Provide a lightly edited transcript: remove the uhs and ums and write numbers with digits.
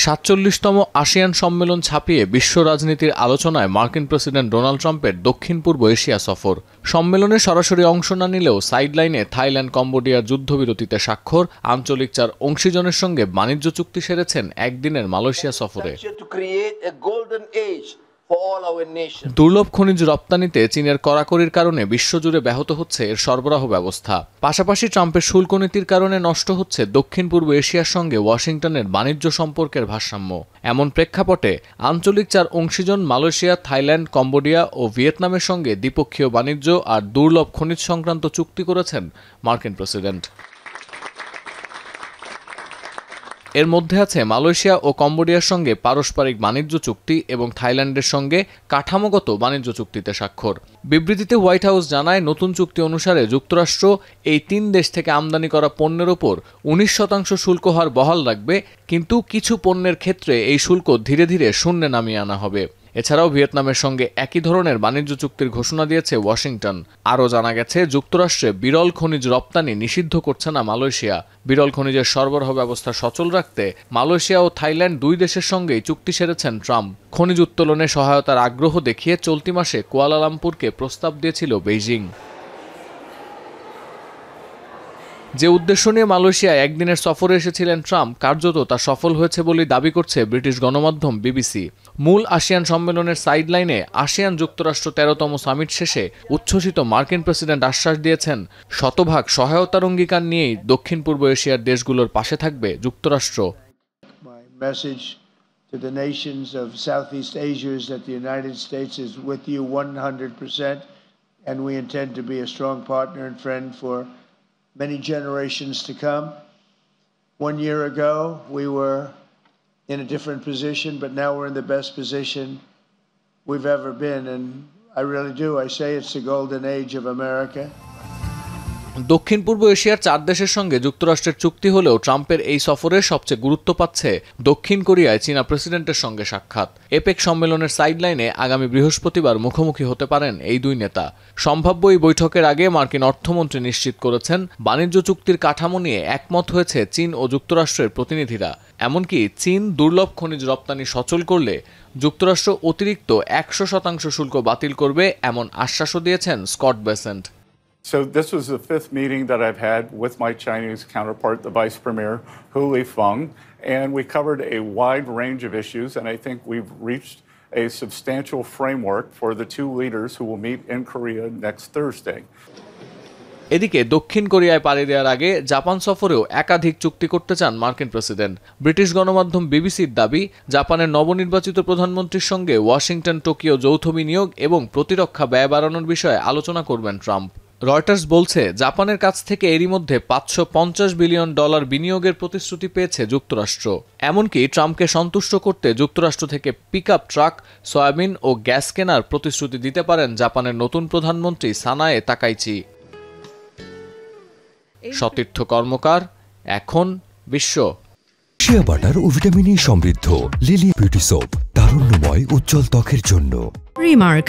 ৪৭তম ASEAN সম্মেলন ছাপিয়ে বিশ্ব রাজনীতির আলোচনায় মার্কিন প্রেসিডেন্ট ডোনাল্ড ট্রাম্পের দক্ষিণ পূর্ব এশিয়া সফর। সম্মেলনে সরাসরি অংশ না নিলেও সাইডলাইনে থাইল্যান্ড কম্বোডিয়ার যুদ্ধবিরতিতে স্বাক্ষর, আঞ্চলিক ৪ অংশীজনের সঙ্গে বাণিজ্য চুক্তি সেরেছেন একদিনের মালয়েশিয়া সফরে। দুর্লভ খনিজ রপ্তানিতে চীনের কড়াকড়ির কারণে বিশ্বজুড়ে ব্যাহত হচ্ছে এর সরবরাহ ব্যবস্থা। পাশাপাশি ট্রাম্পের শুল্ক নীতির কারণে নষ্ট হচ্ছে দক্ষিণ পূর্ব এশিয়ার সঙ্গে ওয়াশিংটনের বাণিজ্য সম্পর্কের ভারসাম্য। এমন প্রেক্ষাপটে আঞ্চলিক ৪ অংশীজন মালয়েশিয়া, থাইল্যান্ড, কম্বোডিয়া ও ভিয়েতনামের সঙ্গে দ্বিপক্ষীয় বাণিজ্য আর দুর্লভ খনিজ সংক্রান্ত চুক্তি করেছেন মার্কিন প্রেসিডেন্ট। এর মধ্যে আছে মালয়েশিয়া ও কম্বোডিয়ার সঙ্গে পারস্পরিক বাণিজ্য চুক্তি এবং থাইল্যান্ডের সঙ্গে কাঠামোগত বাণিজ্য চুক্তিতে স্বাক্ষর। বিবৃতিতে হোয়াইট হাউস জানায়, নতুন চুক্তি অনুসারে যুক্তরাষ্ট্র এই ৩ দেশ থেকে আমদানি করা পণ্যের ওপর ১৯% শুল্ক হার বহাল রাখবে, কিন্তু কিছু পণ্যের ক্ষেত্রে এই শুল্ক ধীরে ধীরে শূন্যে নামিয়ে আনা হবে। এছাড়াও ভিয়েতনামের সঙ্গে একই ধরনের বাণিজ্য চুক্তির ঘোষণা দিয়েছে ওয়াশিংটন। আরও জানা গেছে, যুক্তরাষ্ট্রে বিরল খনিজ রপ্তানি নিষিদ্ধ করছে না মালয়েশিয়া। বিরল খনিজের সরবরাহ ব্যবস্থা সচল রাখতে মালয়েশিয়া ও থাইল্যান্ড ২ দেশের সঙ্গেই চুক্তি সেরেছেন ট্রাম্প। খনিজ উত্তোলনে সহায়তার আগ্রহ দেখিয়ে চলতি মাসে কুয়ালালামপুরকে প্রস্তাব দিয়েছিল বেইজিং। যে উদ্দেশ্য নিয়ে মালয়েশিয়ায় একদিনের সফরে এসেছিলেন ট্রাম্প, কার্যত তা সফল হয়েছে বলে দাবি করছে ব্রিটিশ গণমাধ্যম বিবিসি। মূল আসিয়ান সম্মেলনের সাইডলাইনে আসিয়ান যুক্তরাষ্ট্র ১৩তম সামিট শেষে উচ্ছ্বসিত মার্কিন প্রেসিডেন্ট আশ্বাস দিয়েছেন, শতভাগ সহায়তার অঙ্গীকার নিয়েই দক্ষিণ পূর্ব এশিয়ার দেশগুলোর পাশে থাকবে যুক্তরাষ্ট্র। To the nations of Southeast Asia is that the United States is with you 100%, and we intend to be a strong partner and friend for many generations to come. 1 year ago, we were in a different position, but now we're in the best position we've ever been, and I really do. I say it's the golden age of America. দক্ষিণ পূর্ব এশিয়ার ৪ দেশের সঙ্গে যুক্তরাষ্ট্রের চুক্তি হলেও ট্রাম্পের এই সফরে সবচেয়ে গুরুত্ব পাচ্ছে দক্ষিণ কোরিয়ায় চীনা প্রেসিডেন্টের সঙ্গে সাক্ষাৎ। এপেক সম্মেলনের সাইডলাইনে আগামী বৃহস্পতিবার মুখোমুখি হতে পারেন এই ২ নেতা। সম্ভাব্য এই বৈঠকের আগে মার্কিন অর্থমন্ত্রী নিশ্চিত করেছেন, বাণিজ্য চুক্তির কাঠামো নিয়ে একমত হয়েছে চীন ও যুক্তরাষ্ট্রের প্রতিনিধিরা। এমনকি চীন দুর্লভ খনিজ রপ্তানি সচল করলে যুক্তরাষ্ট্র অতিরিক্ত ১০০% শুল্ক বাতিল করবে, এমন আশ্বাসও দিয়েছেন Scott Bessent. So this was the 5th meeting that I've had with my Chinese counterpart, the Vice Premier, Hu Lifeng, and we covered a wide range of issues, and I think we've reached a substantial framework for the 2 leaders who will meet in Korea next Thursday. এদিকে দক্ষিণ কোরিয়ায় পাড়ি দেওয়ার আগে Japan সফরেও একাধিক চুক্তি করতে চান মার্কিন প্রেসিডেন্ট। ব্রিটিশ গণমাধ্যম বিবিসির দাবি, জাপানের নবনির্বাচিত প্রধানমন্ত্রীর সঙ্গে ওয়াশিংটন টোকিও যৌথ বিনিয়োগ এবং প্রতিরক্ষা ব্যয় বাড়ানোর বিষয়ে আলোচনা করবেন ট্রাম্প। রয়টার্স বলছে, জাপানের কাছ থেকে এরই মধ্যে $৫৫০ বিলিয়ন বিনিয়োগের প্রতিশ্রুতি পেয়েছে যুক্তরাষ্ট্র। এমনকি ট্রাম্পকে সন্তুষ্ট করতে যুক্তরাষ্ট্র থেকে পিকআপ ট্রাক, সয়াবিন ও গ্যাস কেনার প্রতিশ্রুতি দিতে পারেন জাপানের নতুন প্রধানমন্ত্রী সানায়ে তাকাইচি। সতীর্থ কর্মকার, এখন বিশ্ব। শিয়া বাটার ও ভিটামিন ই সমৃদ্ধ লিলি বিউটি সোপ, তারুণ্যময় উজ্জ্বল ত্বকের জন্য। রিমার্ক